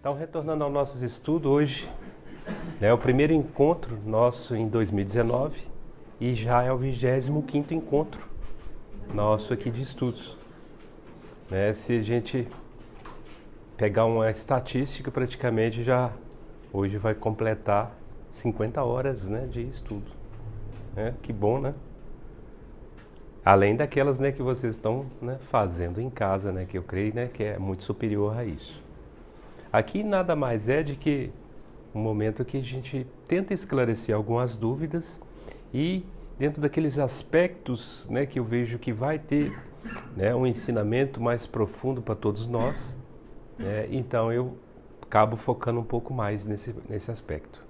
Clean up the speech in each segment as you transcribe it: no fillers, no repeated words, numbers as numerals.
Então, retornando aos nossos estudos, hoje é o primeiro encontro nosso em 2019 e já é o 25º encontro nosso aqui de estudos. Se a gente pegar uma estatística, praticamente já hoje vai completar 50 horas de estudo. Que bom, né? Além daquelas que vocês estão fazendo em casa, que eu creio que é muito superior a isso. Aqui nada mais é de que um momento que a gente tenta esclarecer algumas dúvidas e dentro daqueles aspectos que eu vejo que vai ter um ensinamento mais profundo para todos nós, então eu acabo focando um pouco mais nesse aspecto.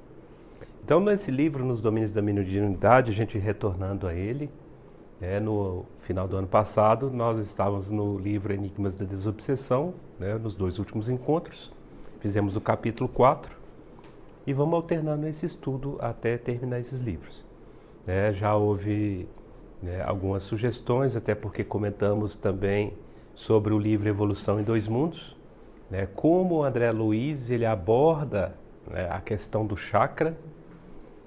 Então nesse livro, Nos Domínios da Mediunidade, a gente retornando a ele, no final do ano passado, nós estávamos no livro Enigmas da Desobsessão, nos 2 últimos encontros. Fizemos o capítulo 4 e vamos alternando esse estudo até terminar esses livros. Já houve algumas sugestões, até porque comentamos também sobre o livro Evolução em 2 Mundos, como o André Luiz ele aborda a questão do chakra.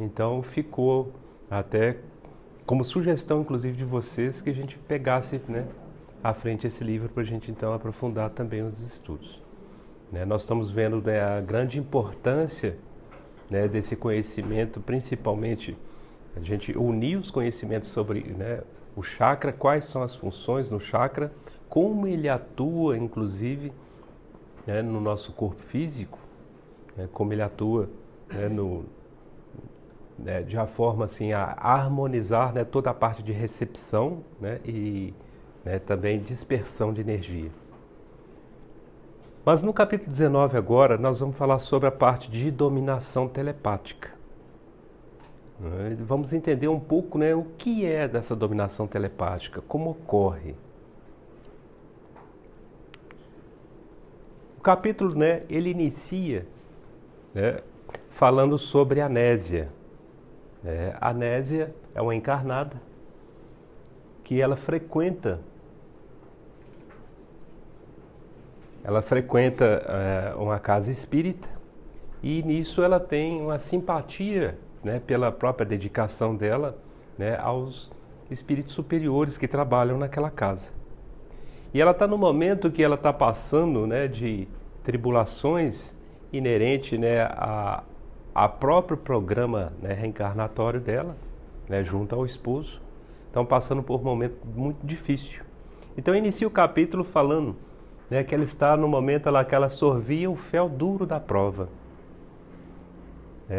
Então ficou até como sugestão, inclusive, de vocês, que a gente pegasse à frente esse livro para a gente então aprofundar também os estudos. Nós estamos vendo a grande importância desse conhecimento, principalmente a gente unir os conhecimentos sobre o chakra, quais são as funções no chakra, como ele atua, inclusive, no nosso corpo físico, como ele atua de uma forma assim, a harmonizar toda a parte de recepção e também dispersão de energia. Mas no capítulo 19 agora, nós vamos falar sobre a parte de dominação telepática. Vamos entender um pouco o que é dessa dominação telepática, como ocorre. O capítulo ele inicia falando sobre Anésia. Anésia é uma encarnada que ela frequenta uma casa espírita e nisso ela tem uma simpatia pela própria dedicação dela aos espíritos superiores que trabalham naquela casa. E ela está no momento que ela está passando de tribulações inerente a próprio programa reencarnatório dela, junto ao esposo. Estão passando por um momento muito difícil. Então inicia o capítulo falando que ela está no momento lá que ela sorvia o fel duro da prova.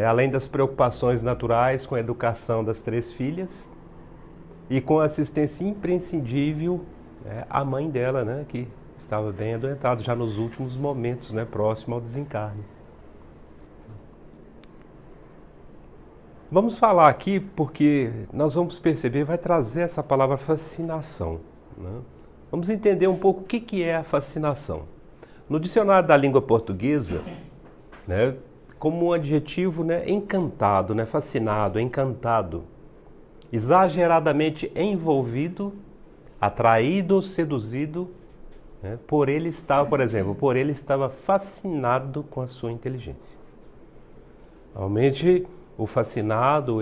Além das preocupações naturais com a educação das 3 filhas e com a assistência imprescindível à mãe dela, que estava bem adoentada já nos últimos momentos, próximo ao desencarne. Vamos falar aqui porque nós vamos perceber, vai trazer essa palavra fascinação. Vamos entender um pouco o que é a fascinação. No dicionário da língua portuguesa, como um adjetivo encantado, fascinado, encantado, exageradamente envolvido, atraído, seduzido, por ele estava fascinado com a sua inteligência. Realmente, o fascinado,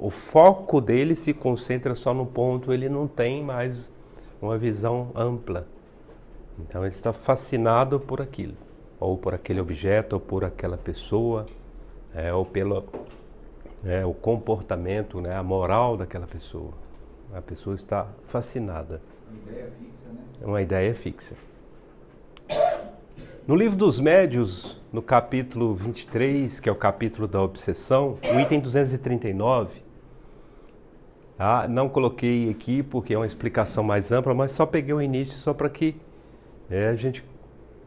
o foco dele se concentra só no ponto, ele não tem mais uma visão ampla. Então ele está fascinado por aquilo, ou por aquele objeto, ou por aquela pessoa, ou pelo o comportamento, a moral daquela pessoa. A pessoa está fascinada. Uma ideia fixa, É uma ideia fixa. No livro dos Médiuns, no capítulo 23, que é o capítulo da obsessão, o item 239, não coloquei aqui porque é uma explicação mais ampla, mas só peguei o início só para que a gente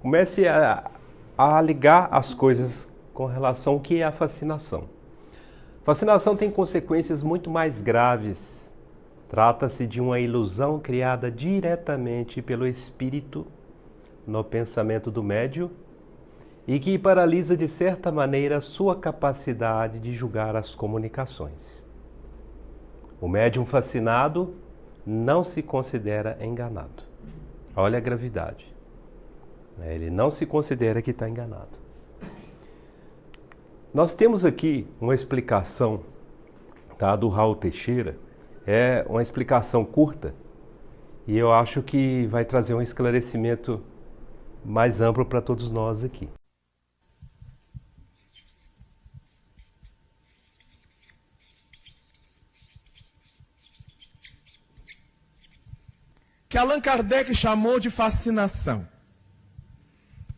comece a ligar as coisas com relação ao que é a fascinação. Fascinação tem consequências muito mais graves. Trata-se de uma ilusão criada diretamente pelo espírito no pensamento do médium e que paralisa de certa maneira sua capacidade de julgar as comunicações. O médium fascinado não se considera enganado. Olha a gravidade. Ele não se considera que está enganado. Nós temos aqui uma explicação, tá, do Raul Teixeira. É uma explicação curta e eu acho que vai trazer um esclarecimento mais amplo para todos nós aqui. Que Allan Kardec chamou de fascinação.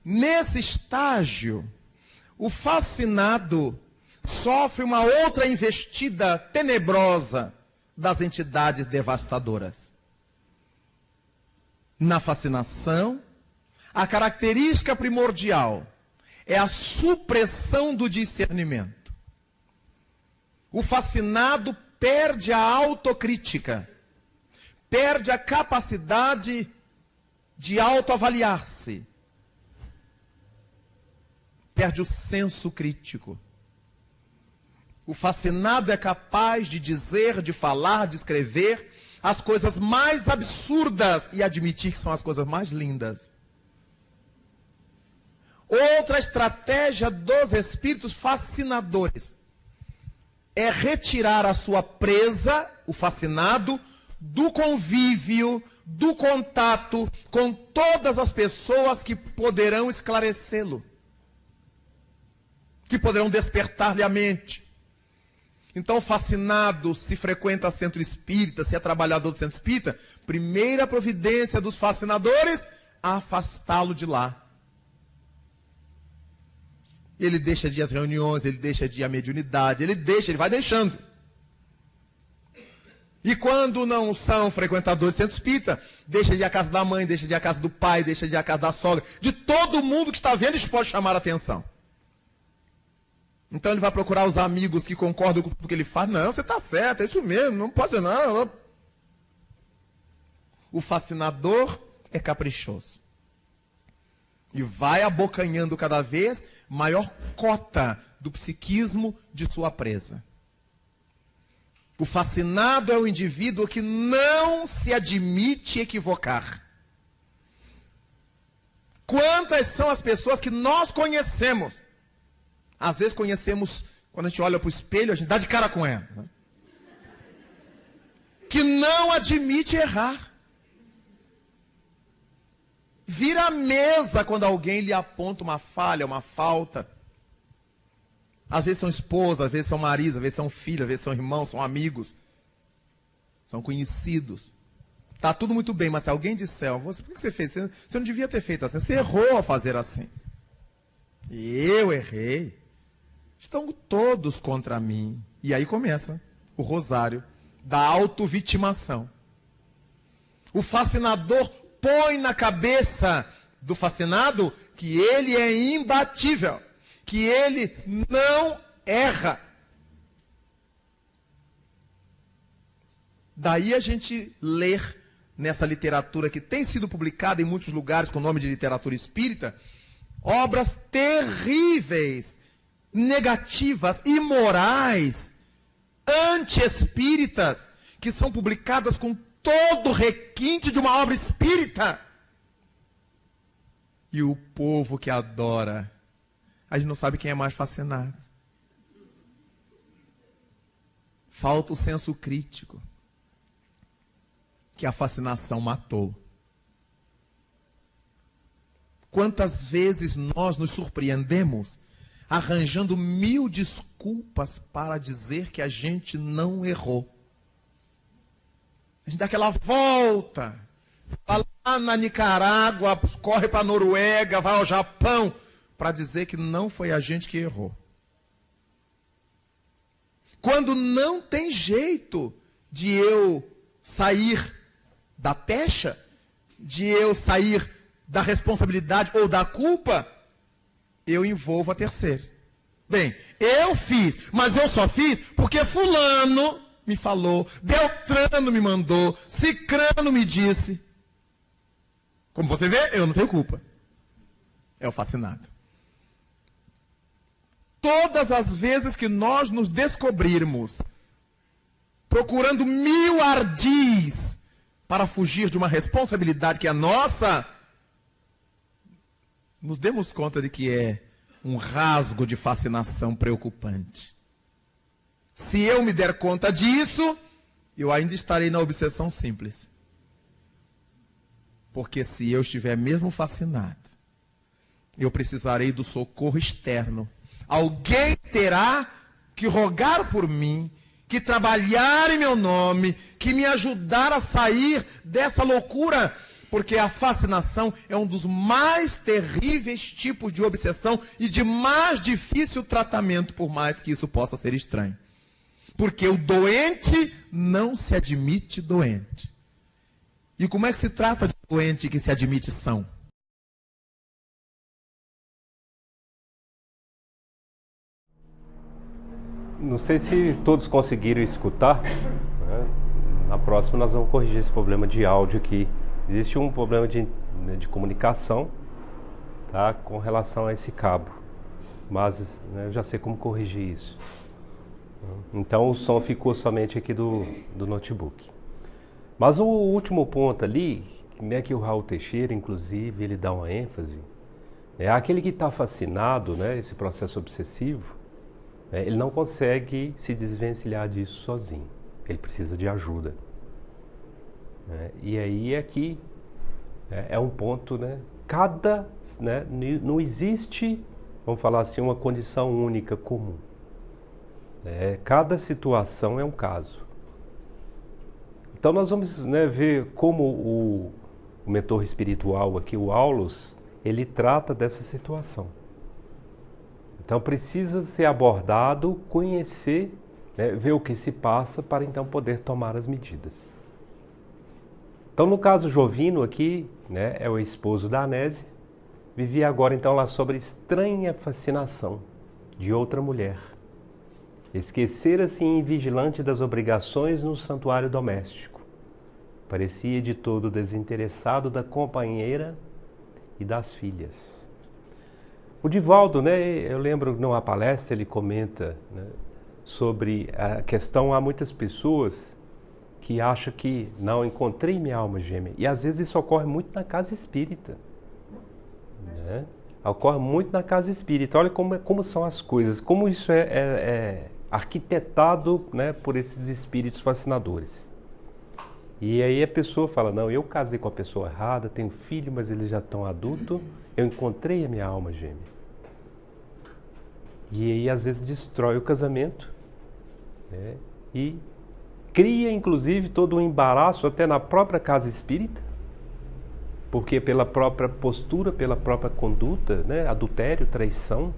Nesse estágio, o fascinado sofre uma outra investida tenebrosa das entidades devastadoras. Na fascinação, a característica primordial é a supressão do discernimento. O fascinado perde a autocrítica, perde a capacidade de autoavaliar-se, perde o senso crítico. O fascinado é capaz de dizer, de falar, de escrever as coisas mais absurdas e admitir que são as coisas mais lindas. Outra estratégia dos espíritos fascinadores é retirar a sua presa, o fascinado, do convívio, do contato com todas as pessoas que poderão esclarecê-lo, que poderão despertar-lhe a mente. Então, fascinado, se frequenta centro espírita, se é trabalhador do centro espírita, primeira providência dos fascinadores, afastá-lo de lá. Ele deixa de ir às reuniões, ele deixa de ir à mediunidade, ele vai deixando. E quando não são frequentadores do centro espírita, deixa de ir à casa da mãe, deixa de ir à casa do pai, deixa de ir à casa da sogra, de todo mundo que está vendo, isso pode chamar a atenção. Então ele vai procurar os amigos que concordam com tudo que ele faz. Não, você está certo, é isso mesmo, não pode ser não. O fascinador é caprichoso. E vai abocanhando cada vez maior cota do psiquismo de sua presa. O fascinado é o indivíduo que não se admite equivocar. Quantas são as pessoas que nós conhecemos? Às vezes conhecemos, quando a gente olha para o espelho, a gente dá de cara com ela. Né? Que não admite errar. Vira a mesa quando alguém lhe aponta uma falha, uma falta. Às vezes são esposas, às vezes são maridos, às vezes são filhos, às vezes são irmãos, são amigos. São conhecidos. Está tudo muito bem, mas se alguém disser, por que você fez? Você não devia ter feito assim, você errou ao fazer assim. Eu errei. Estão todos contra mim. E aí começa o rosário da autovitimação. O fascinador põe na cabeça do fascinado que ele é imbatível, que ele não erra. Daí a gente ler nessa literatura que tem sido publicada em muitos lugares com o nome de literatura espírita, obras terríveis, negativas, imorais, anti-espíritas, que são publicadas com todo o requinte de uma obra espírita. E o povo que adora, a gente não sabe quem é mais fascinado. Falta o senso crítico, que a fascinação matou. Quantas vezes nós nos surpreendemos arranjando 1000 desculpas para dizer que a gente não errou. A gente dá aquela volta, vai lá na Nicarágua, corre para a Noruega, vai ao Japão, para dizer que não foi a gente que errou. Quando não tem jeito de eu sair da pecha, de eu sair da responsabilidade ou da culpa, eu envolvo a terceira. Bem, eu fiz, mas eu só fiz porque fulano me falou, Beltrano me mandou, Cicrano me disse. Como você vê, eu não tenho culpa. É o fascinado. Todas as vezes que nós nos descobrirmos procurando 1000 ardis para fugir de uma responsabilidade que é nossa, nos demos conta de que é um rasgo de fascinação preocupante. Se eu me der conta disso, eu ainda estarei na obsessão simples. Porque se eu estiver mesmo fascinado, eu precisarei do socorro externo. Alguém terá que rogar por mim, que trabalhar em meu nome, que me ajudar a sair dessa loucura. Porque a fascinação é um dos mais terríveis tipos de obsessão e de mais difícil tratamento, por mais que isso possa ser estranho. Porque o doente não se admite doente. E como é que se trata de doente que se admite são? Não sei se todos conseguiram escutar, né? Na próxima nós vamos corrigir esse problema de áudio aqui. Existe um problema de comunicação, tá, com relação a esse cabo, mas, né, eu já sei como corrigir isso. Então o som ficou somente aqui do notebook. Mas o último ponto ali, né, que o Raul Teixeira, inclusive, ele dá uma ênfase, é aquele que está fascinado, né, esse processo obsessivo, ele não consegue se desvencilhar disso sozinho. Ele precisa de ajuda. E aí aqui é um ponto, né? Não existe, vamos falar assim, uma condição única, comum. Cada situação é um caso. Então nós vamos, né, ver como o mentor espiritual aqui, o Aulus, ele trata dessa situação. Então precisa ser abordado, conhecer, né, ver o que se passa para então poder tomar as medidas. Então, no caso Jovino aqui, né, é o esposo da Anésia, vivia agora então lá sobre estranha fascinação de outra mulher. Esquecera-se invigilante das obrigações no santuário doméstico. Parecia de todo desinteressado da companheira e das filhas. O Divaldo, né, eu lembro numa palestra, ele comenta, né, sobre a questão, há muitas pessoas que acha que não, encontrei minha alma gêmea. E às vezes isso ocorre muito na casa espírita. Né? Ocorre muito na casa espírita. Olha como são as coisas, como isso é arquitetado, né, por esses espíritos fascinadores. E aí a pessoa fala, não, eu casei com a pessoa errada, tenho filho, mas eles já estão adultos, eu encontrei a minha alma gêmea. E aí às vezes destrói o casamento, né, e cria, inclusive, todo um embaraço até na própria casa espírita, porque pela própria postura, pela própria conduta, né, adultério, traição,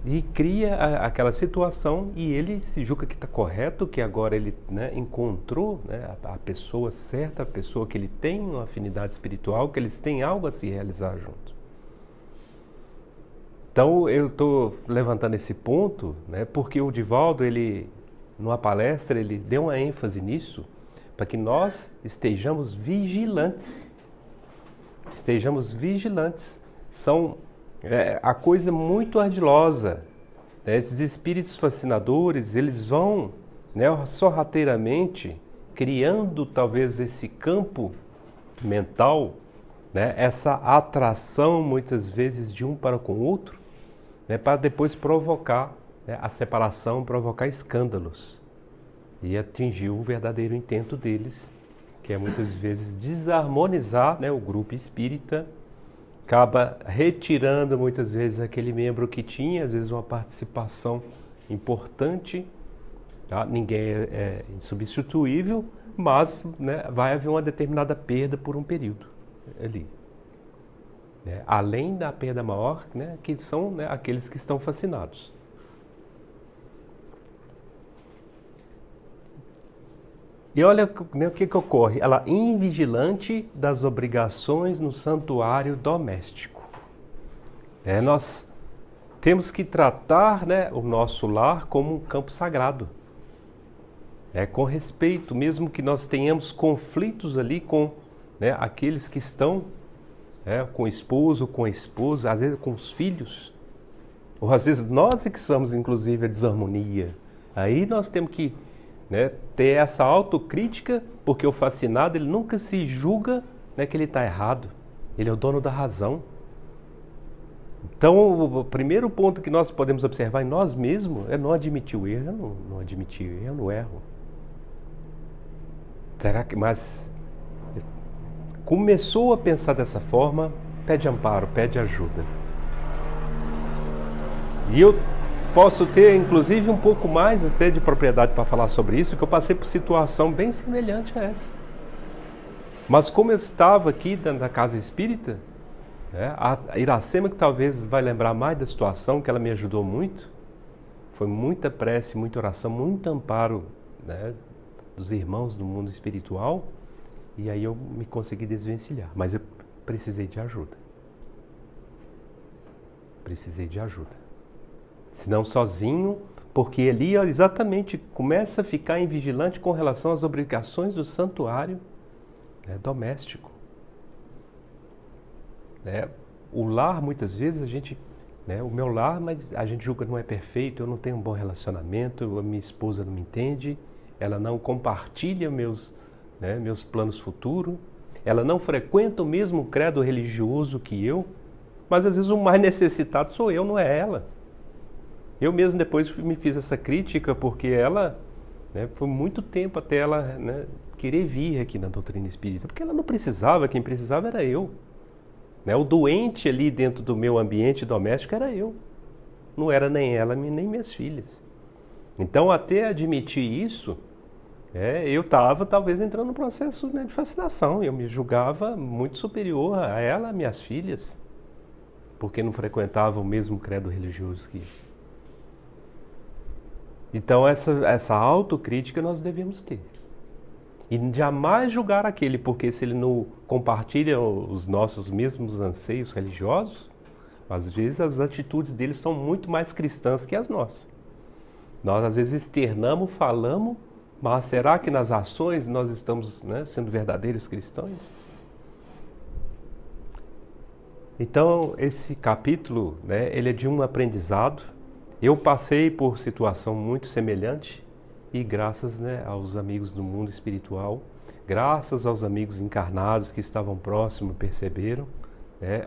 e cria aquela situação e ele se julga que está correto, que agora ele, né, encontrou, né, a pessoa certa, a pessoa que ele tem uma afinidade espiritual, que eles têm algo a se realizar junto. Então eu estou levantando esse ponto, né, porque o Divaldo, ele, numa palestra, ele deu uma ênfase nisso, para que nós estejamos vigilantes. Estejamos vigilantes. São a coisa muito ardilosa. Né? Esses espíritos fascinadores, eles vão, né, sorrateiramente criando talvez esse campo mental, né, essa atração muitas vezes de um para com o outro, né, para depois provocar, né, a separação, provocar escândalos e atingir o verdadeiro intento deles, que é muitas vezes desarmonizar, né, o grupo espírita, acaba retirando muitas vezes aquele membro que tinha, às vezes, uma participação importante, tá? Ninguém é insubstituível, mas, né, vai haver uma determinada perda por um período ali. Né? Além da perda maior, né, que são, né, aqueles que estão fascinados. E olha, né, o que ocorre. Ela invigilante das obrigações no santuário doméstico. Nós temos que tratar, né, o nosso lar como um campo sagrado. Com respeito, mesmo que nós tenhamos conflitos ali com, né, aqueles que estão, com o esposo, com a esposa, às vezes com os filhos. Ou às vezes nós é que somos, inclusive, a desarmonia. Aí nós temos que, né, ter essa autocrítica, porque o fascinado, ele nunca se julga, né, que ele está errado. Ele é o dono da razão. Então, o primeiro ponto que nós podemos observar em nós mesmos é não admitir o erro. Eu não admiti o erro, eu não erro. Mas começou a pensar dessa forma, pede amparo, pede ajuda. E eu posso ter, inclusive, um pouco mais até de propriedade para falar sobre isso, que eu passei por situação bem semelhante a essa. Mas como eu estava aqui dentro da casa espírita, a Iracema, que talvez vai lembrar mais da situação, que ela me ajudou muito, foi muita prece, muita oração, muito amparo, né, dos irmãos do mundo espiritual, e aí eu me consegui desvencilhar. Mas eu precisei de ajuda. Precisei de ajuda. Senão sozinho, porque ali exatamente começa a ficar invigilante com relação às obrigações do santuário, né, doméstico. O lar, muitas vezes, a gente, o meu lar, mas a gente julga que não é perfeito, eu não tenho um bom relacionamento, a minha esposa não me entende, ela não compartilha meus planos futuros, ela não frequenta o mesmo credo religioso que eu, mas às vezes o mais necessitado sou eu, não é ela. Eu mesmo depois me fiz essa crítica, porque ela, foi muito tempo até ela querer vir aqui na doutrina espírita, porque ela não precisava, quem precisava era eu. O doente ali dentro do meu ambiente doméstico era eu. Não era nem ela, nem minhas filhas. Então, até admitir isso, eu estava talvez entrando num processo de fascinação. Eu me julgava muito superior a ela, a minhas filhas, porque não frequentava o mesmo credo religioso que eu. Então, essa autocrítica nós devemos ter. E jamais julgar aquele, porque se ele não compartilha os nossos mesmos anseios religiosos, às vezes as atitudes dele são muito mais cristãs que as nossas. Nós às vezes externamos, falamos, mas será que nas ações nós estamos sendo verdadeiros cristãos? Então esse capítulo, ele é de um aprendizado. Eu passei por situação muito semelhante. E graças aos amigos do mundo espiritual, graças aos amigos encarnados que estavam próximos, perceberam,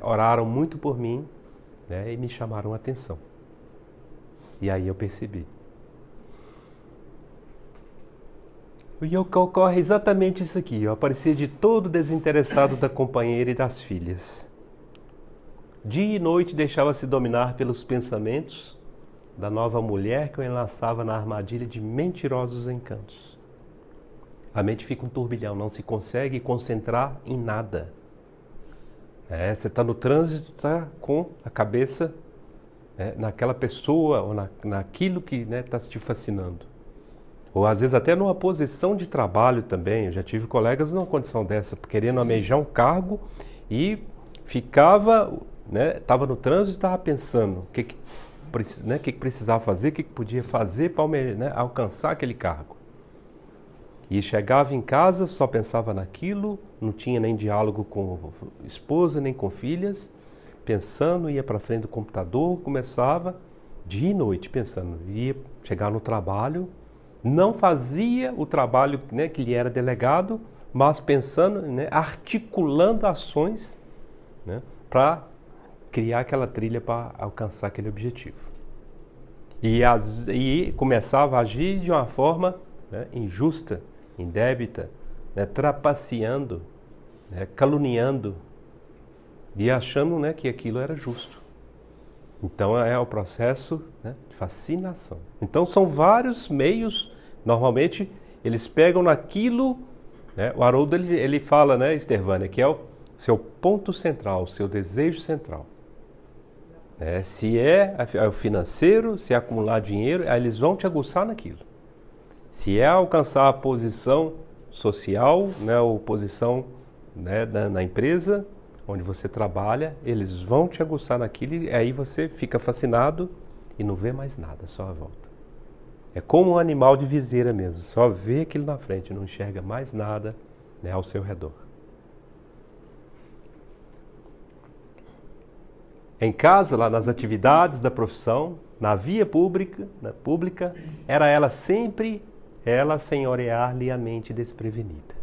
oraram muito por mim, e me chamaram a atenção. E aí eu percebi. E ocorre exatamente isso aqui. Eu apareci de todo desinteressado da companheira e das filhas. Dia e noite deixava-se dominar pelos pensamentos da nova mulher que eu enlaçava na armadilha de mentirosos encantos. A mente fica um turbilhão, não se consegue concentrar em nada. Você está no trânsito, está com a cabeça naquela pessoa ou naquilo que está te fascinando. Ou às vezes até numa posição de trabalho também. Eu já tive colegas numa condição dessa, querendo almejar um cargo e ficava, estava no trânsito e estava pensando o que precisava fazer, o que podia fazer para alcançar aquele cargo. E chegava em casa, só pensava naquilo, não tinha nem diálogo com esposa, nem com filhas, pensando, ia para frente do computador, começava dia e noite pensando, ia chegar no trabalho, não fazia o trabalho que lhe era delegado, mas pensando, articulando ações para criar aquela trilha para alcançar aquele objetivo. E começava a agir de uma forma injusta, indébita, trapaceando, caluniando e achando que aquilo era justo. Então é o processo de fascinação. Então são vários meios, normalmente eles pegam naquilo, o Haroldo ele fala, Estevânia, que é o seu ponto central, o seu desejo central. Se é o financeiro, se é acumular dinheiro, aí eles vão te aguçar naquilo. Se é alcançar a posição social, ou posição na empresa onde você trabalha, eles vão te aguçar naquilo e aí você fica fascinado e não vê mais nada, só a volta. É como um animal de viseira mesmo, só vê aquilo na frente, não enxerga mais nada ao seu redor. Em casa, lá nas atividades da profissão, na via pública, era ela sempre, ela senhorear-lhe a mente desprevenida.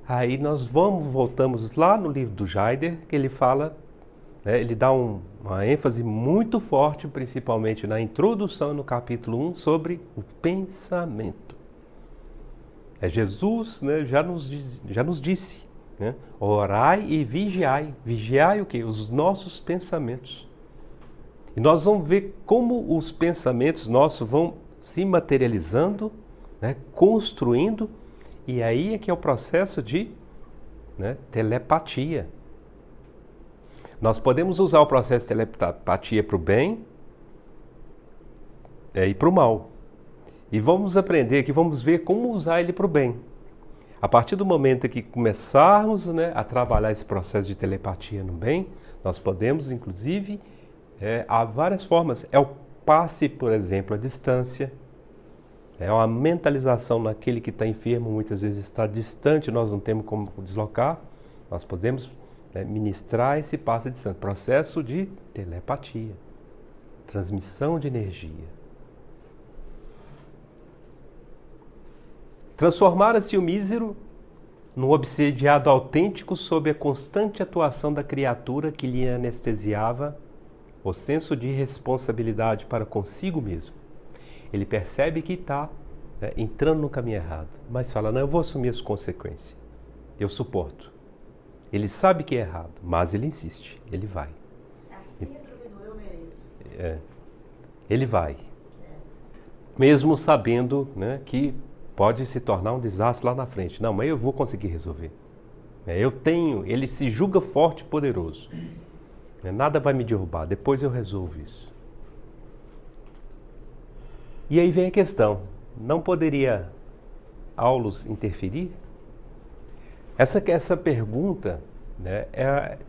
Aí nós voltamos lá no livro do Jaider, que ele fala, né, ele dá uma ênfase muito forte, principalmente na introdução, no capítulo 1, sobre o pensamento. Jesus, né, já nos disse, né, orai e vigiai. Vigiai o quê? Os nossos pensamentos. E nós vamos ver como os pensamentos nossos vão se materializando, né, construindo, e aí é que é o processo de, né, telepatia. Nós podemos usar o processo de telepatia para o bem e para o mal. E vamos aprender aqui, vamos ver como usar ele para o bem. A partir do momento que começarmos, né, a trabalhar esse processo de telepatia no bem, nós podemos, inclusive, há várias formas. É o passe, por exemplo, à distância. É uma mentalização naquele que está enfermo, muitas vezes está distante, nós não temos como deslocar. Nós podemos, né, ministrar esse passe à distância. Processo de telepatia. Transmissão de energia. Transformara-se o mísero num obsediado autêntico sob a constante atuação da criatura que lhe anestesiava o senso de responsabilidade para consigo mesmo. Ele percebe que está, né, entrando no caminho errado, mas fala, não, eu vou assumir as consequências, eu suporto. Ele sabe que é errado, mas ele insiste, ele vai. A síndrome do eu mereço. Ele vai. Mesmo sabendo, né, que pode se tornar um desastre lá na frente. Não, mas eu vou conseguir resolver. Ele se julga forte e poderoso. Nada vai me derrubar, depois eu resolvo isso. E aí vem a questão, não poderia Aulus interferir? Essa pergunta, né, é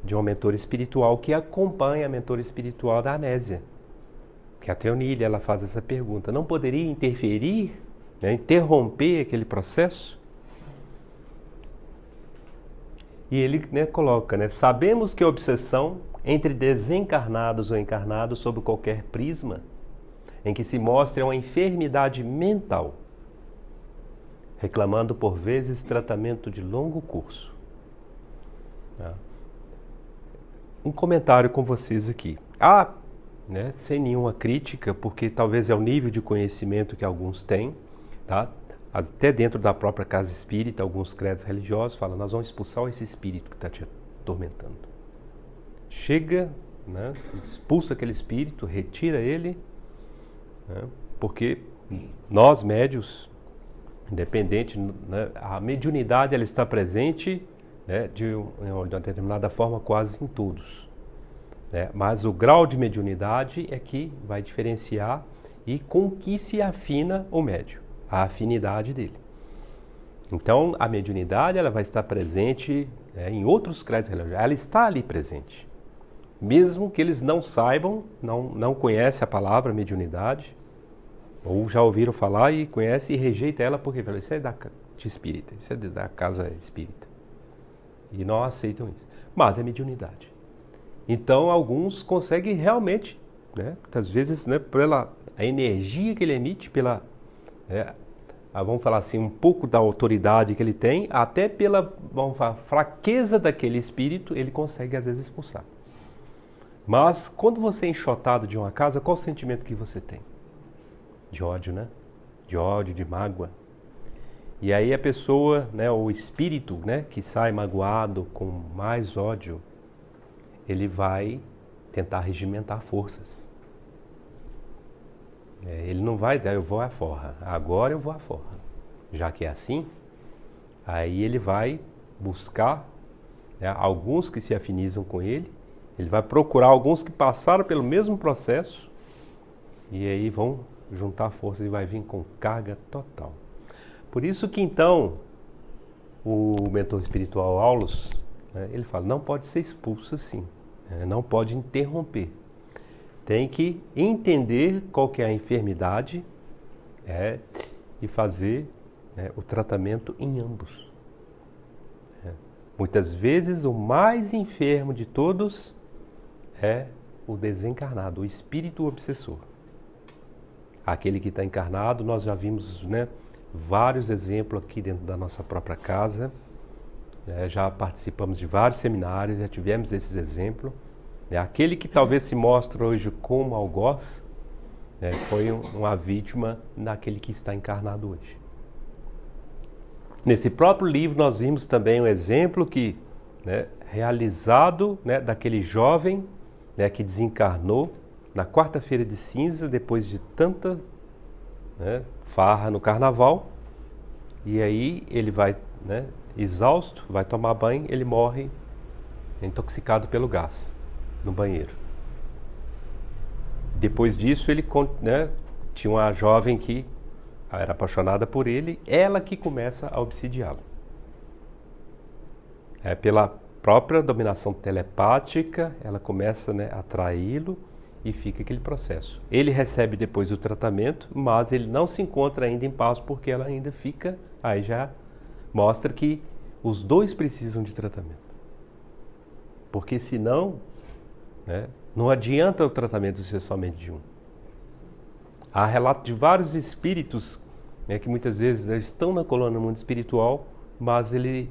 de uma mentora espiritual que acompanha a mentora espiritual da Anésia, que é a Teonília. Ela faz essa pergunta, não poderia interferir, né, interromper aquele processo? E ele, né, coloca, né, sabemos que a obsessão entre desencarnados ou encarnados sob qualquer prisma em que se mostra uma enfermidade mental, reclamando por vezes tratamento de longo curso. Um comentário com vocês aqui. Né, sem nenhuma crítica, porque talvez é o nível de conhecimento que alguns têm, tá? Até dentro da própria casa espírita, alguns credos religiosos falam, nós vamos expulsar esse espírito que está te atormentando. Chega, né, expulsa aquele espírito, retira ele, né, porque nós médios, independente, né, a mediunidade ela está presente, né, de uma determinada forma quase em todos. Né, mas o grau de mediunidade é que vai diferenciar e com que se afina o médium, a afinidade dele. Então, a mediunidade ela vai estar presente, né, em outros credos religiosos, ela está ali presente. Mesmo que eles não saibam, não conhecem a palavra mediunidade, ou já ouviram falar e conhecem e rejeitam ela porque falam, isso é de espírita, isso é da casa espírita. E não aceitam isso. Mas é mediunidade. Então, alguns conseguem realmente, né, muitas vezes, né, pela a energia que ele emite, pela, vamos falar assim, um pouco da autoridade que ele tem, até pela, vamos falar, fraqueza daquele espírito, ele consegue às vezes expulsar. Mas quando você é enxotado de uma casa, qual o sentimento que você tem? De ódio, né? De ódio, de mágoa. E aí a pessoa, né, o espírito, né, que sai magoado com mais ódio, ele vai tentar regimentar forças. Ele não vai dar, eu vou à forra, agora eu vou à forra. Já que é assim, aí ele vai buscar, né, alguns que se afinizam com ele, ele vai procurar alguns que passaram pelo mesmo processo e aí vão juntar forças e vai vir com carga total. Por isso que então o mentor espiritual Aulus, né, ele fala, não pode ser expulso assim, né, não pode interromper. Tem que entender qual que é a enfermidade e fazer, né, o tratamento em ambos. Muitas vezes o mais enfermo de todos é o desencarnado, o espírito obsessor. Aquele que está encarnado, nós já vimos, né, vários exemplos aqui dentro da nossa própria casa, Já participamos de vários seminários, já tivemos esses exemplos. Aquele que talvez se mostra hoje como algoz, foi uma vítima daquele que está encarnado hoje. Nesse próprio livro nós vimos também um exemplo que, realizado daquele jovem que desencarnou na quarta-feira de cinza, depois de tanta farra no carnaval, e aí ele vai exausto, vai tomar banho, ele morre intoxicado pelo gás no banheiro. Depois disso ele tinha uma jovem que era apaixonada por ele, ela que começa a obsidiá-lo. Pela própria dominação telepática, ela começa a atraí-lo e fica aquele processo. Ele recebe depois o tratamento, mas ele não se encontra ainda em paz porque ela ainda fica, aí já mostra que os dois precisam de tratamento. Porque senão, não adianta o tratamento ser somente de um. Há relato de vários espíritos que muitas vezes estão na colônia do mundo espiritual, mas ele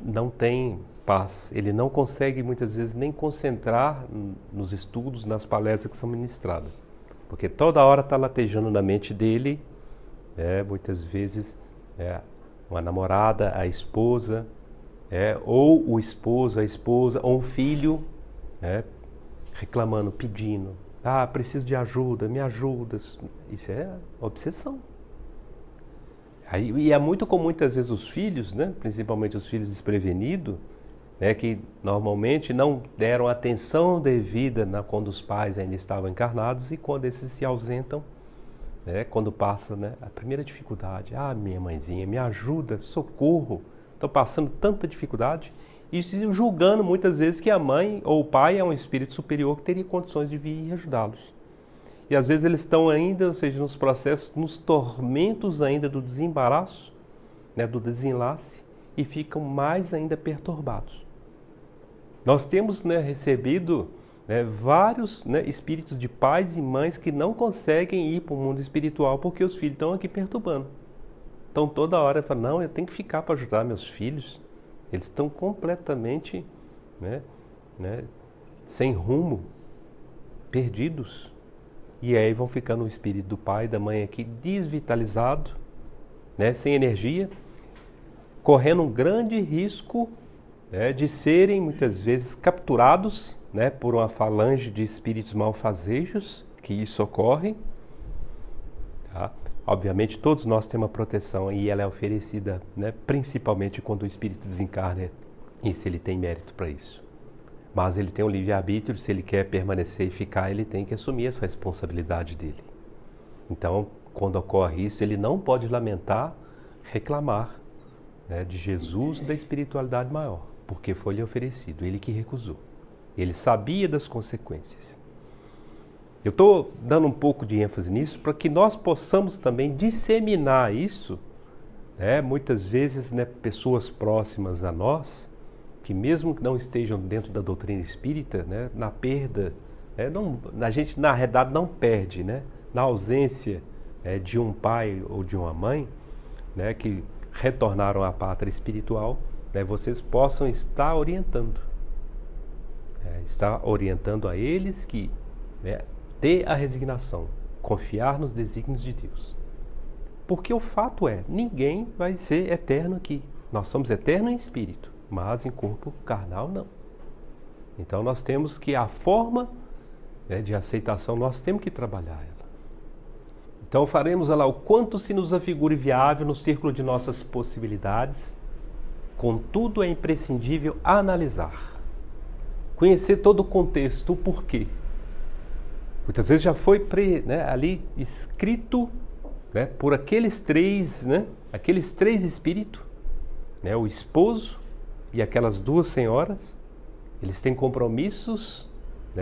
não tem paz. Ele não consegue muitas vezes nem concentrar nos estudos, nas palestras que são ministradas. Porque toda hora está latejando na mente dele, muitas vezes uma namorada, a esposa, ou o esposo, a esposa, ou um filho, reclamando, pedindo, preciso de ajuda, me ajuda. Isso é obsessão. E é muito comum muitas vezes os filhos, principalmente os filhos desprevenidos, que normalmente não deram atenção devida quando os pais ainda estavam encarnados, e quando esses se ausentam, quando passa a primeira dificuldade, minha mãezinha, me ajuda, socorro, estou passando tanta dificuldade, e julgando muitas vezes que a mãe ou o pai é um espírito superior que teria condições de vir e ajudá-los. E às vezes eles estão ainda, ou seja, nos processos, nos tormentos ainda do desembaraço, do desenlace, e ficam mais ainda perturbados. Nós temos recebido vários espíritos de pais e mães que não conseguem ir para o mundo espiritual porque os filhos estão aqui perturbando. Então toda hora falam, não, eu tenho que ficar para ajudar meus filhos. Eles estão completamente sem rumo, perdidos. E aí vão ficando o espírito do pai e da mãe aqui desvitalizado, sem energia, correndo um grande risco de serem muitas vezes capturados por uma falange de espíritos malfazejos, que isso ocorre. Tá? Obviamente todos nós temos uma proteção e ela é oferecida principalmente quando o espírito desencarna e se ele tem mérito para isso. Mas ele tem um livre-arbítrio, se ele quer permanecer e ficar, ele tem que assumir essa responsabilidade dele. Então, quando ocorre isso, ele não pode lamentar, reclamar de Jesus e da espiritualidade maior, porque foi lhe oferecido, ele que recusou. Ele sabia das consequências. Eu estou dando um pouco de ênfase nisso para que nós possamos também disseminar isso, muitas vezes pessoas próximas a nós, que mesmo que não estejam dentro da doutrina espírita, na perda, a gente na realidade não perde, na ausência de um pai ou de uma mãe, que retornaram à pátria espiritual, vocês possam estar orientando. Estar orientando a eles que ter a resignação, confiar nos desígnios de Deus. Porque o fato ninguém vai ser eterno aqui. Nós somos eternos em espírito, mas em corpo carnal não. Então nós temos que, a forma de aceitação, nós temos que trabalhar ela. Então faremos lá o quanto se nos afigure viável no círculo de nossas possibilidades. Contudo, é imprescindível analisar, conhecer todo o contexto, o porquê. Muitas vezes já foi ali escrito por aqueles três espíritos, o esposo e aquelas duas senhoras. Eles têm compromissos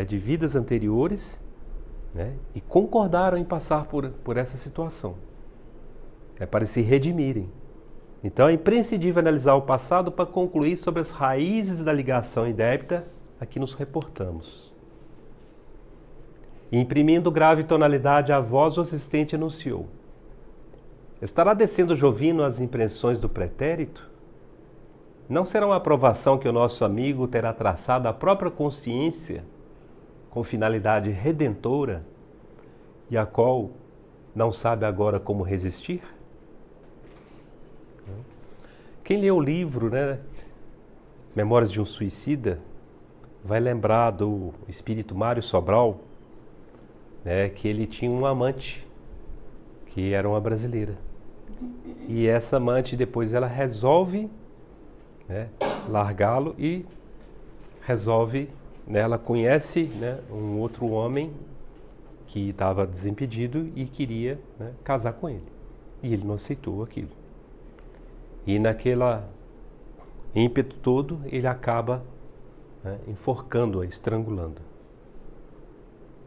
de vidas anteriores, e concordaram em passar por essa situação, para se redimirem. Então é imprescindível analisar o passado para concluir sobre as raízes da ligação indébita a que nos reportamos. Imprimindo grave tonalidade, a voz o assistente anunciou: estará descendo Jovino as impressões do pretérito? não será uma aprovação que o nosso amigo terá traçado a própria consciência com finalidade redentora e a qual não sabe agora como resistir? Quem lê o livro, né, Memórias de um Suicida, vai lembrar do espírito Mário Sobral, né, que ele tinha um amante, que era uma brasileira. E essa amante, depois ela resolve, né, largá-lo e resolve, né, ela conhece, né, um outro homem que estava desimpedido e queria, né, casar com ele. E ele não aceitou aquilo. E naquela ímpeto todo, ele acaba, né, enforcando-a, estrangulando.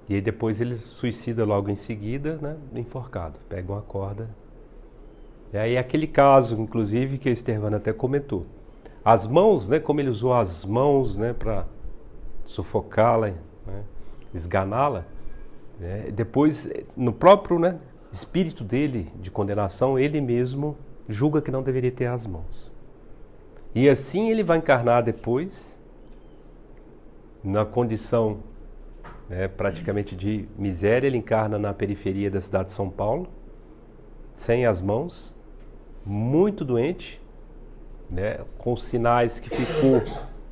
E aí depois ele suicida logo em seguida, né, enforcado. Pega uma corda. E aí aquele caso, inclusive, que a Estevana até comentou. As mãos, né, como ele usou as mãos, né, para sufocá-la, né, esganá-la, né, depois, no próprio, né, espírito dele de condenação, ele mesmo julga que não deveria ter as mãos. E assim ele vai encarnar depois, na condição, né, praticamente de miséria. Ele encarna na periferia da cidade de São Paulo, sem as mãos, muito doente, né, com sinais que ficou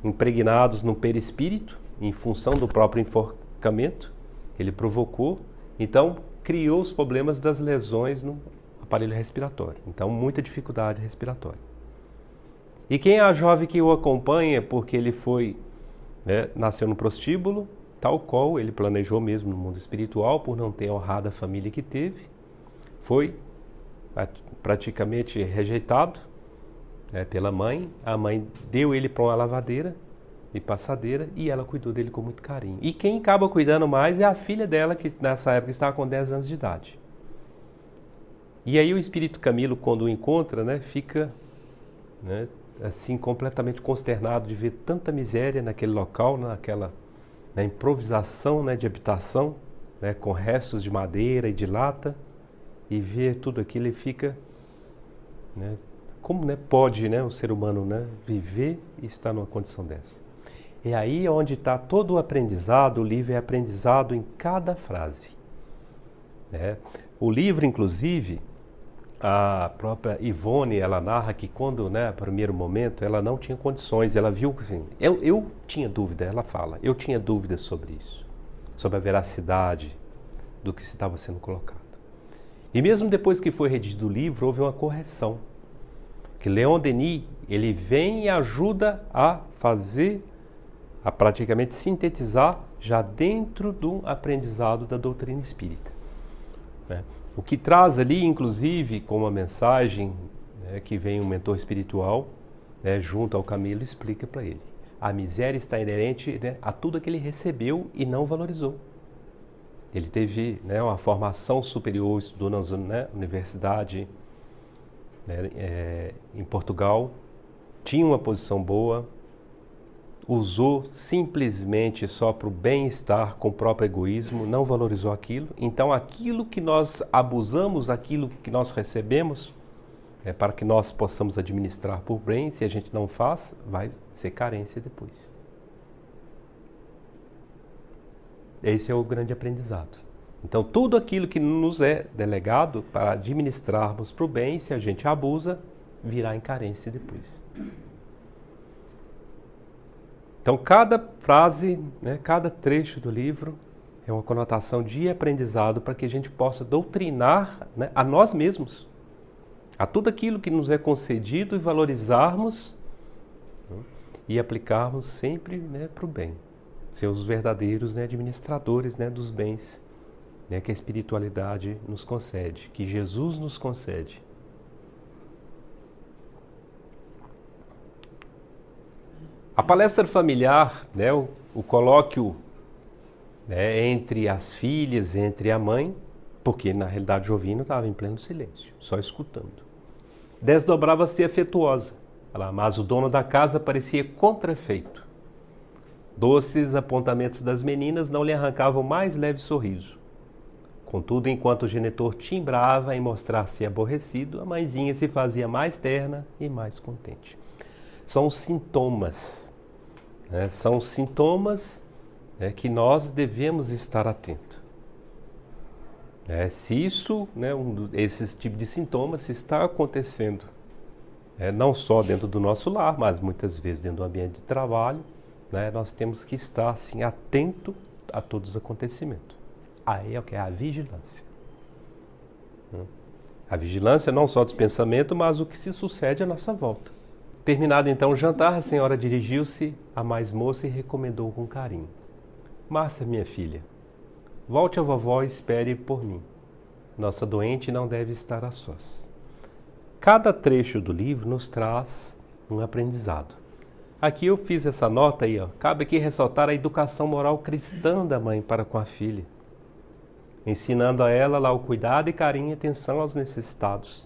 impregnados no perispírito, em função do próprio enforcamento que ele provocou. Então, criou os problemas das lesões no aparelho respiratório. Então, muita dificuldade respiratória. E quem é a jovem que o acompanha, porque ele foi, né, nasceu no prostíbulo, tal qual ele planejou mesmo no mundo espiritual, por não ter honrado a família que teve, foi praticamente rejeitado, né, pela mãe. A mãe deu ele para uma lavadeira e passadeira e ela cuidou dele com muito carinho. E quem acaba cuidando mais é a filha dela, que nessa época estava com 10 anos de idade. E aí o espírito Camilo, quando o encontra, né, fica, né, assim completamente consternado de ver tanta miséria naquele local, na improvisação, né, de habitação, né, com restos de madeira e de lata, e ver tudo aquilo e fica, né, como, né, pode, né, o ser humano, né, viver e estar numa condição dessa. É aí onde está todo o aprendizado. O livro é aprendizado em cada frase, né? O livro, inclusive, a própria Ivone, ela narra que quando, né, no primeiro momento, ela não tinha condições. Ela viu que, assim, eu tinha dúvida, ela fala, eu tinha dúvidas sobre isso, sobre a veracidade do que estava sendo colocado. E mesmo depois que foi redigido o livro, houve uma correção. Que Leon Denis, ele vem e ajuda a fazer, a praticamente sintetizar já dentro do aprendizado da doutrina espírita, né? O que traz ali, inclusive, com uma mensagem, né, que vem um mentor espiritual, né, junto ao Camilo, explica para ele. A miséria está inerente, né, a tudo que ele recebeu e não valorizou. Ele teve, né, uma formação superior, estudou na, né, universidade, né, em Portugal, tinha uma posição boa, usou simplesmente só para o bem-estar, com o próprio egoísmo, não valorizou aquilo. Então, aquilo que nós abusamos, aquilo que nós recebemos, para que nós possamos administrar por bem, se a gente não faz, vai ser carência depois. Esse é o grande aprendizado. Então, tudo aquilo que nos é delegado para administrarmos para o bem, se a gente abusa, virá em carência depois. Então, cada frase, né, cada trecho do livro é uma conotação de aprendizado para que a gente possa doutrinar, né, a nós mesmos, a tudo aquilo que nos é concedido, e valorizarmos, né, e aplicarmos sempre, né, para o bem. Ser os verdadeiros, né, administradores, né, dos bens, né, que a espiritualidade nos concede, que Jesus nos concede. A palestra familiar, né, o colóquio, né, entre as filhas, entre a mãe, porque na realidade Jovino estava em pleno silêncio, só escutando. Desdobrava-se afetuosa, mas o dono da casa parecia contrafeito. Doces apontamentos das meninas não lhe arrancavam o mais leve sorriso. Contudo, enquanto o genitor timbrava em mostrar-se aborrecido, a mãezinha se fazia mais terna e mais contente. são os sintomas. Né? São os sintomas que nós devemos estar atentos. Se isso, né, esses tipos de sintomas, se está acontecendo, não só dentro do nosso lar, mas muitas vezes dentro do ambiente de trabalho, né, nós temos que estar assim, atento a todos os acontecimentos. Aí é o que é a vigilância. A vigilância não só dos pensamentos, mas o que se sucede à nossa volta. Terminado então o jantar, a senhora dirigiu-se à mais moça e recomendou com carinho: Márcia, minha filha, volte a vovó e espere por mim. Nossa doente não deve estar a sós. Cada trecho do livro nos traz um aprendizado. Aqui eu fiz essa nota aí, ó. Cabe aqui ressaltar a educação moral cristã da mãe para com a filha, ensinando a ela lá o cuidado e carinho e atenção aos necessitados.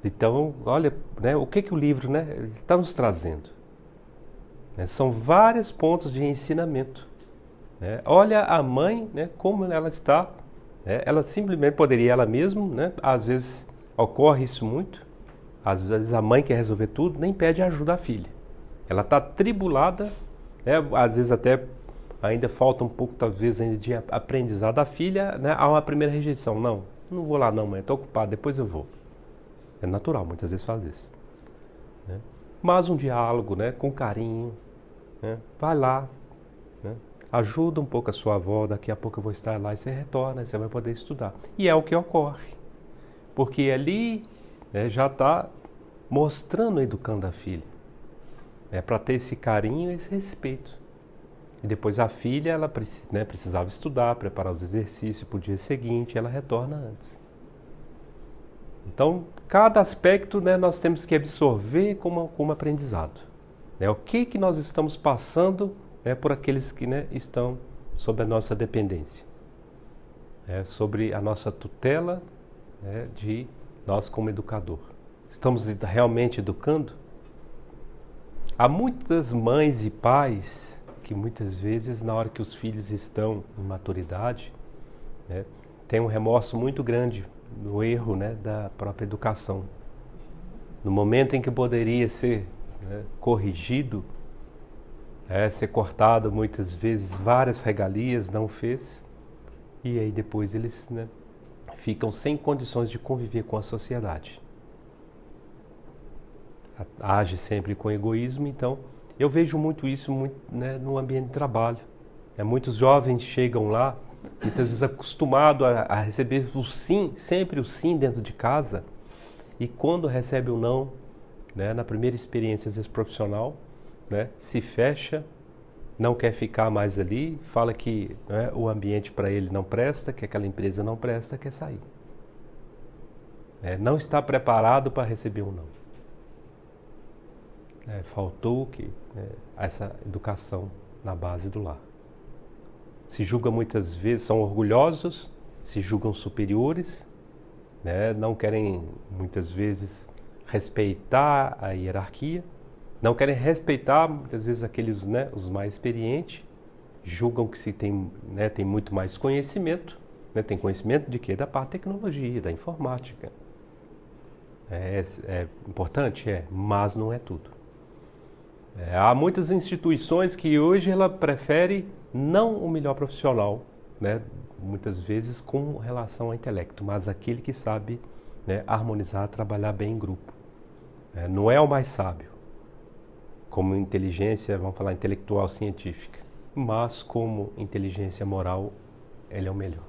Então, olha, né, o que o livro, né, está nos trazendo? São vários pontos de ensinamento. Olha a mãe, né, como ela está. Ela simplesmente poderia ela mesma, né, às vezes ocorre isso muito. Às vezes a mãe quer resolver tudo, nem pede ajuda à filha. Ela está atribulada, às vezes até ainda falta um pouco, talvez, ainda de aprendizado da filha, né, há uma primeira rejeição. Não vou lá não, mãe, estou ocupado, depois eu vou. É natural, muitas vezes faz isso. Mas um diálogo, né, com carinho, né, vai lá, né, ajuda um pouco a sua avó, daqui a pouco eu vou estar lá e você retorna, você vai poder estudar. E é o que ocorre, porque ali já está mostrando, educando a filha. Para ter esse carinho e esse respeito. E depois a filha, ela precisava estudar, preparar os exercícios para o dia seguinte, ela retorna antes. Então, cada aspecto, né, nós temos que absorver como aprendizado. O que nós estamos passando por aqueles que, né, estão sob a nossa dependência. Sobre a nossa tutela, de nós como educador. Estamos realmente educando? Há muitas mães e pais que muitas vezes, na hora que os filhos estão em maturidade, tem um remorso muito grande no erro, né, da própria educação. No momento em que poderia ser, né, corrigido, ser cortado muitas vezes, várias regalias, não fez, e aí depois eles, né, ficam sem condições de conviver com a sociedade. Age sempre com egoísmo, então eu vejo muito isso né, no ambiente de trabalho. Muitos jovens chegam lá, muitas vezes acostumados a receber o sim, sempre o sim dentro de casa, e quando recebe o não, né, na primeira experiência, às vezes profissional, né, se fecha, não quer ficar mais ali, fala que, né, o ambiente para ele não presta, que aquela empresa não presta, quer sair. Não está preparado para receber um não. Faltou essa educação na base do lar. Se julga muitas vezes, são orgulhosos, se julgam superiores, né? Não querem muitas vezes respeitar a hierarquia, não querem respeitar muitas vezes aqueles, né, os mais experientes, julgam que se tem, né, tem muito mais conhecimento, né? Tem conhecimento de quê? Da parte da tecnologia, da informática. É importante? Mas não é tudo. Há muitas instituições que hoje ela prefere não o melhor profissional, né, muitas vezes com relação ao intelecto, mas aquele que sabe, né, harmonizar, trabalhar bem em grupo. Não é o mais sábio, como inteligência, vamos falar intelectual científica, mas como inteligência moral, ele é o melhor.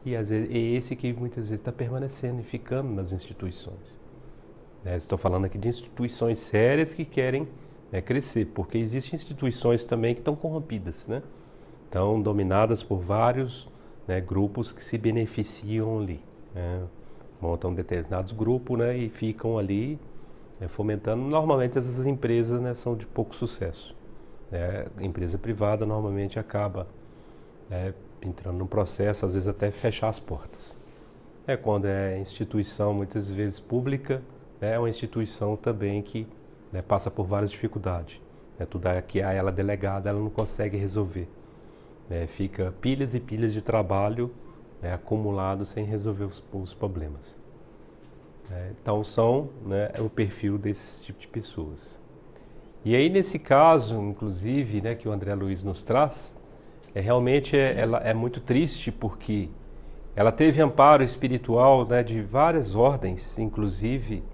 E às vezes, é esse que muitas vezes está permanecendo e ficando nas instituições. Estou falando aqui de instituições sérias que querem crescer, porque existem instituições também que estão corrompidas, né? Estão dominadas por vários, né, grupos que se beneficiam ali, né? Montam determinados grupos, né, e ficam ali fomentando. Normalmente essas empresas, né, são de pouco sucesso. Empresa privada normalmente acaba entrando num processo, às vezes até fechar as portas. Quando é instituição, muitas vezes pública, é uma instituição também que, né, passa por várias dificuldades. Tudo que a ela delegada, ela não consegue resolver. Fica pilhas e pilhas de trabalho acumulado sem resolver os problemas. Então são, né, o perfil desse tipo de pessoas. E aí nesse caso, inclusive, né, que o André Luiz nos traz, realmente ela é muito triste porque ela teve amparo espiritual, né, de várias ordens, inclusive,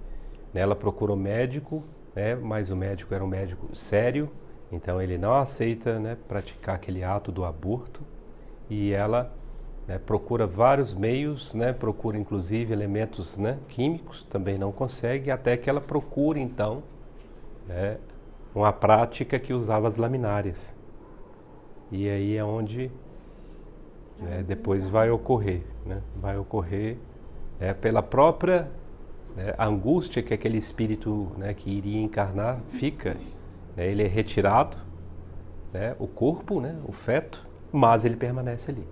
né, ela procurou médico, né, mas o médico era um médico sério, então ele não aceita, né, praticar aquele ato do aborto, e ela, né, procura vários meios, né, procura inclusive elementos, né, químicos, também não consegue, até que ela procura então, né, uma prática que usava as laminárias. E aí é onde, né, depois vai ocorrer, né, pela própria, né, angústia que aquele espírito, né, que iria encarnar fica, né, ele é retirado, né, o corpo, né, o feto, mas ele permanece ali.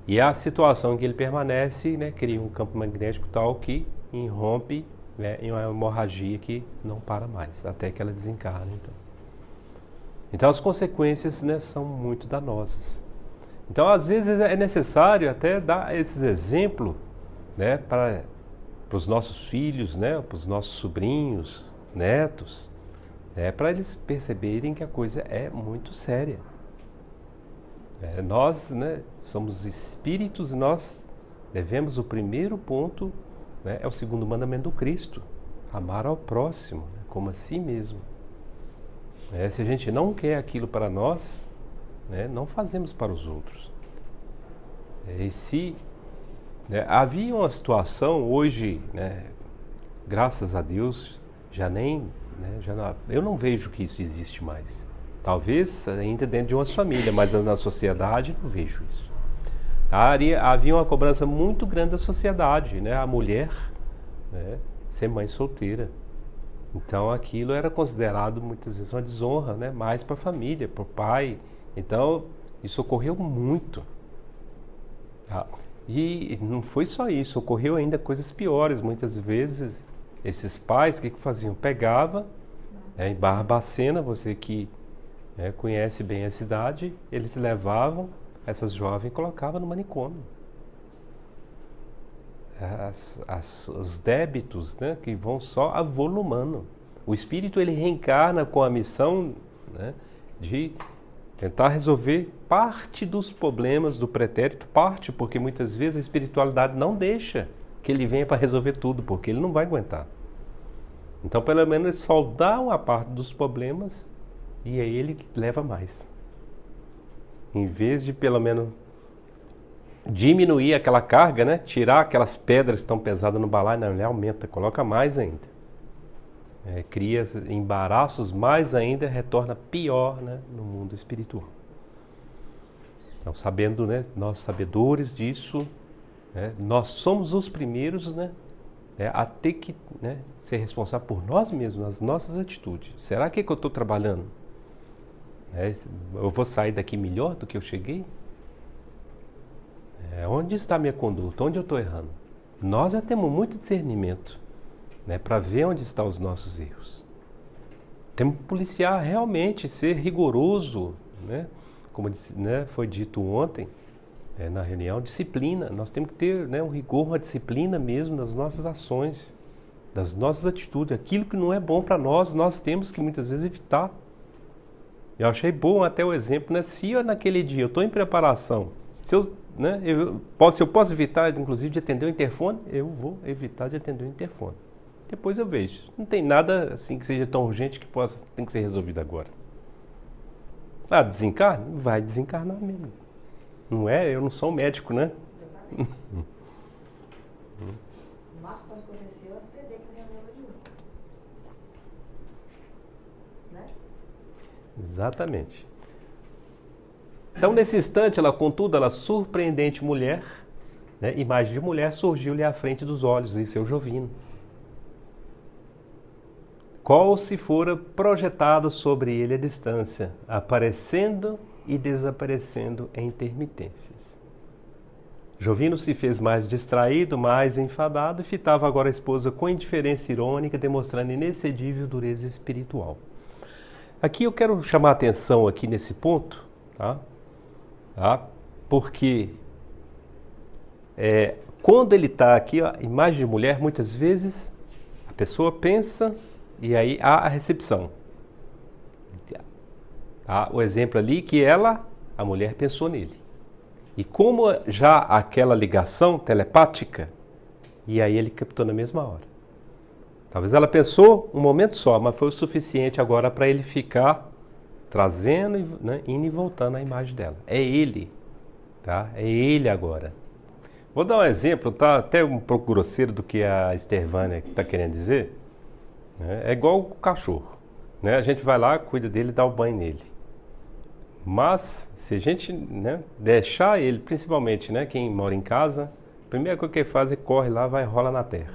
E a situação em que ele permanece, né, cria um campo magnético tal que irrompe, né, em uma hemorragia que não para mais, até que ela desencarna. Então as consequências, né, são muito danosas. Então às vezes é necessário até dar esses exemplos, né, para os nossos filhos, né, para os nossos sobrinhos, netos, para eles perceberem que a coisa é muito séria. Nós, né, somos espíritos, nós devemos, o primeiro ponto, né, é o segundo mandamento do Cristo, amar ao próximo, né, como a si mesmo. Se a gente não quer aquilo para nós, né, não fazemos para os outros. E se, né, havia uma situação hoje, né, graças a Deus, eu não vejo que isso existe mais. Talvez ainda dentro de uma família, mas na sociedade não vejo isso. Havia uma cobrança muito grande da sociedade, né? A mulher, né, ser mãe solteira. Então aquilo era considerado muitas vezes uma desonra, né? Mais para a família, para o pai. Então isso ocorreu muito. E não foi só isso, ocorreu ainda coisas piores. Muitas vezes esses pais, o que faziam? Pegava, em Barbacena, você que conhece bem a cidade, eles levavam essas jovens e colocavam no manicômio. Os débitos, né, que vão só avolumando. O espírito ele reencarna com a missão, né, de tentar resolver parte dos problemas do pretérito, porque muitas vezes a espiritualidade não deixa que ele venha para resolver tudo, porque ele não vai aguentar. Então, pelo menos, ele só dá uma parte dos problemas e aí ele leva mais. Em vez de, pelo menos, diminuir aquela carga, né? Tirar aquelas pedras tão pesadas no balaio, não, ele aumenta, coloca mais ainda. Cria embaraços mais ainda, retorna pior, né, no mundo espiritual. Então, sabendo, né, nós sabedores disso, né, nós somos os primeiros, né, a ter que, né, ser responsável por nós mesmos, as nossas atitudes. Será que eu estou trabalhando? Eu vou sair daqui melhor do que eu cheguei? Onde está a minha conduta? Onde eu estou errando? Nós já temos muito discernimento, né, para ver onde estão os nossos erros. Temos que policiar realmente, ser rigoroso, né? Como foi dito ontem, na reunião, disciplina. Nós temos que ter, né, um rigor, uma disciplina mesmo nas nossas ações, das nossas atitudes. Aquilo que não é bom para nós, nós temos que muitas vezes evitar. Eu achei bom até o exemplo, né? Se eu, naquele dia eu estou em preparação, se eu posso evitar, inclusive, de atender o interfone, eu vou evitar de atender o interfone. Depois eu vejo. Não tem nada assim que seja tão urgente que tem que ser resolvido agora. Desencarna? Vai desencarnar mesmo. Não é? Eu não sou um médico, né? O máximo pode acontecer é atender que não lembra de novo. Né? Exatamente. Então, nesse instante, contudo, ela surpreendente mulher, né, imagem de mulher surgiu-lhe à frente dos olhos em seu Jovino, qual se fora projetado sobre ele à distância, aparecendo e desaparecendo em intermitências. Jovino se fez mais distraído, mais enfadado e fitava agora a esposa com indiferença irônica, demonstrando inexcedível dureza espiritual. Aqui eu quero chamar a atenção aqui nesse ponto, porque Quando ele está aqui, ó, imagem de mulher, muitas vezes a pessoa pensa e aí há a recepção. Há o exemplo ali que a mulher pensou nele. E como já aquela ligação telepática, e aí ele captou na mesma hora. Talvez ela pensou um momento só, mas foi o suficiente agora para ele ficar trazendo, né, indo e voltando a imagem dela. É ele, tá? É ele agora. Vou dar um exemplo, tá? Até um pouco grosseiro do que a Estevânia está querendo dizer. Né? É igual o cachorro, né? A gente vai lá, cuida dele e dá o banho nele. Mas se a gente, né, deixar ele, principalmente, né, quem mora em casa, a primeira coisa que ele faz é corre lá, vai e rola na terra.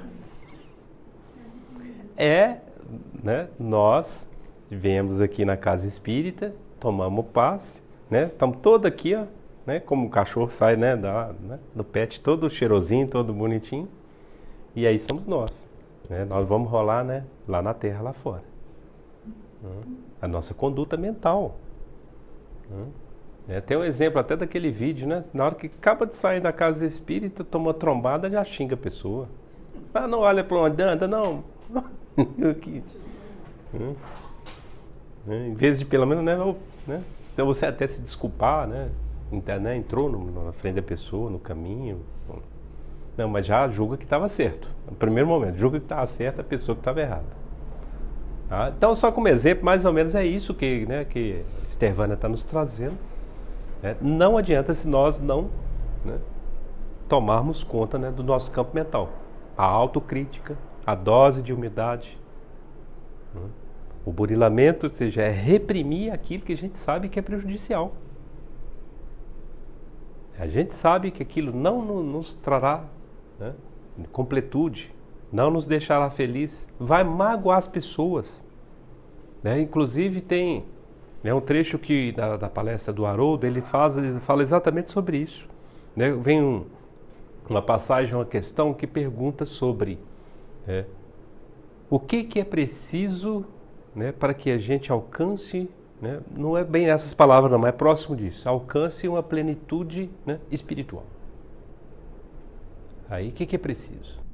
Né, nós viemos aqui na casa espírita, tomamos passe, né, estamos todos aqui, ó, né, como o cachorro sai, né, do pet todo cheirosinho, todo bonitinho, e aí somos nós. Né, nós vamos rolar, né, lá na terra, lá fora. A nossa conduta mental. Tem um exemplo até daquele vídeo, né? Na hora que acaba de sair da casa espírita, toma trombada, já xinga a pessoa. Ah, não olha para onde anda, não. Em vez de pelo menos, né? Então você até se desculpar, né? Entrou na frente da pessoa, no caminho. Não, mas já julga que estava certo. No primeiro momento, julga que estava certo a pessoa que estava errada. Tá? Então, só como exemplo, mais ou menos é isso que, né, que Estevânia está nos trazendo. Né? Não adianta se nós não, né, tomarmos conta, né, do nosso campo mental. A autocrítica, a dose de humildade. Né? O burilamento, ou seja, é reprimir aquilo que a gente sabe que é prejudicial. A gente sabe que aquilo não nos trará, né, completude, não nos deixará feliz, vai magoar as pessoas. Né? Inclusive tem, né, um trecho que da palestra do Haroldo, ele fala exatamente sobre isso. Né? Vem uma passagem, uma questão que pergunta sobre, né, o que é preciso, né, para que a gente alcance, né, não é bem essas palavras não, mas é próximo disso, alcance uma plenitude, né, espiritual. Aí o que é preciso?